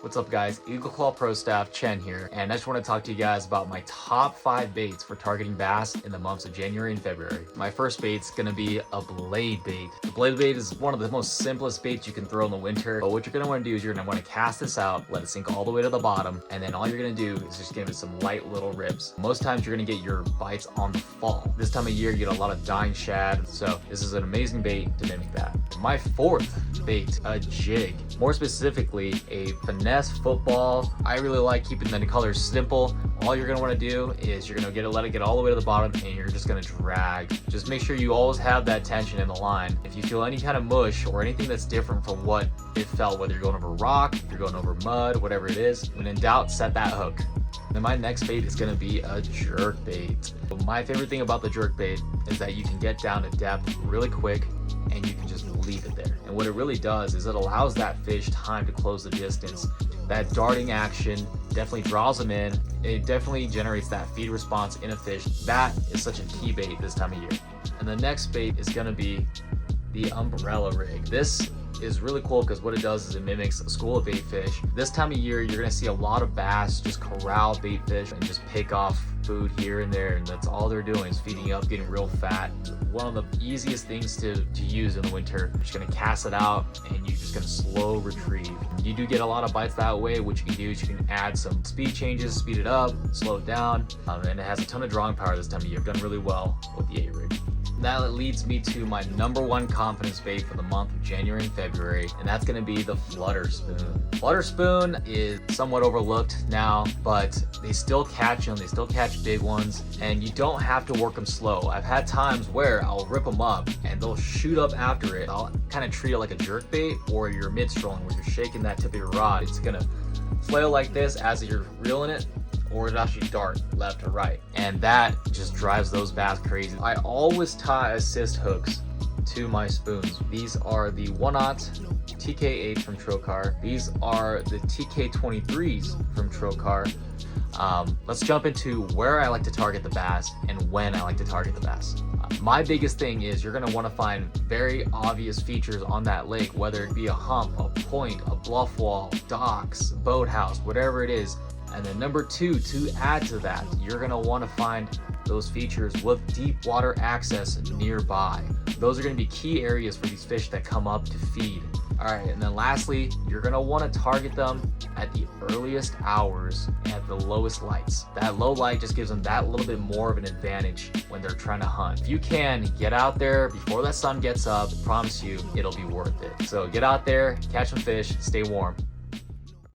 What's up guys, Eagleclaw Pro Staff Chen here, and I just want to talk to you guys about my top 5 baits for targeting bass in the months of January and February. My first bait's going to be a blade bait. The blade bait is one of the most simplest baits you can throw in the winter, but what you're going to want to do is you're going to want to cast this out, let it sink all the way to the bottom, and then all you're going to do is just give it some light little rips. Most times you're going to get your bites on the fall. This time of year you get a lot of dying shad, so this is an amazing bait to mimic that. My fourth bait, a jig. More specifically, a finesse football. I really like keeping the colors simple. All you're gonna want to do is you're gonna let it get all the way to the bottom, and you're just gonna drag. Just make sure you always have that tension in the line. If you feel any kind of mush or anything that's different from what it felt, whether you're going over rock, you're going over mud, whatever it is, when in doubt, set that hook. Then my next bait is going to be a jerk bait. My favorite thing about the jerk bait is that you can get down to depth really quick and you can just leave it there. And what it really does is it allows that fish time to close the distance. That darting action definitely draws them in. It definitely generates that feed response in a fish. That is such a key bait this time of year. And the next bait is going to be the umbrella rig. This is really cool because what it does is it mimics a school of bait fish. This time of year, you're gonna see a lot of bass just corral bait fish and just pick off food here and there, and that's all they're doing is feeding up, getting real fat. One of the easiest things to use in the winter, you're just gonna cast it out and you're just gonna slow retrieve. You do get a lot of bites that way. What you can do is you can add some speed changes, speed it up, slow it down, and it has a ton of drawing power this time of year. Done really well with the A-rig. That leads me to my #1 confidence bait for the month of January and February, and that's going to be the Flutter Spoon. Flutter Spoon is somewhat overlooked now, but they still catch them. They still catch big ones, and you don't have to work them slow. I've had times where I'll rip them up and they'll shoot up after it. I'll kind of treat it like a jerk bait or your mid-strolling where you're shaking that tip of your rod. It's going to flail like this as you're reeling it, or it actually dart left or right, and that just drives those bass crazy. I always tie assist hooks to my spoons. These are the 1/0 TK8 from Trocar. These are the TK23s from Trocar. Let's jump into where I like to target the bass and when I like to target the bass. My biggest thing is you're going to want to find very obvious features on that lake, whether it be a hump, a point, a bluff wall, docks, boathouse, whatever it is. And then #2, to add to that, you're gonna wanna find those features with deep water access nearby. Those are gonna be key areas for these fish that come up to feed. All right, and then lastly, you're gonna wanna target them at the earliest hours at the lowest lights. That low light just gives them that little bit more of an advantage when they're trying to hunt. If you can, get out there before that sun gets up, I promise you, it'll be worth it. So get out there, catch some fish, stay warm.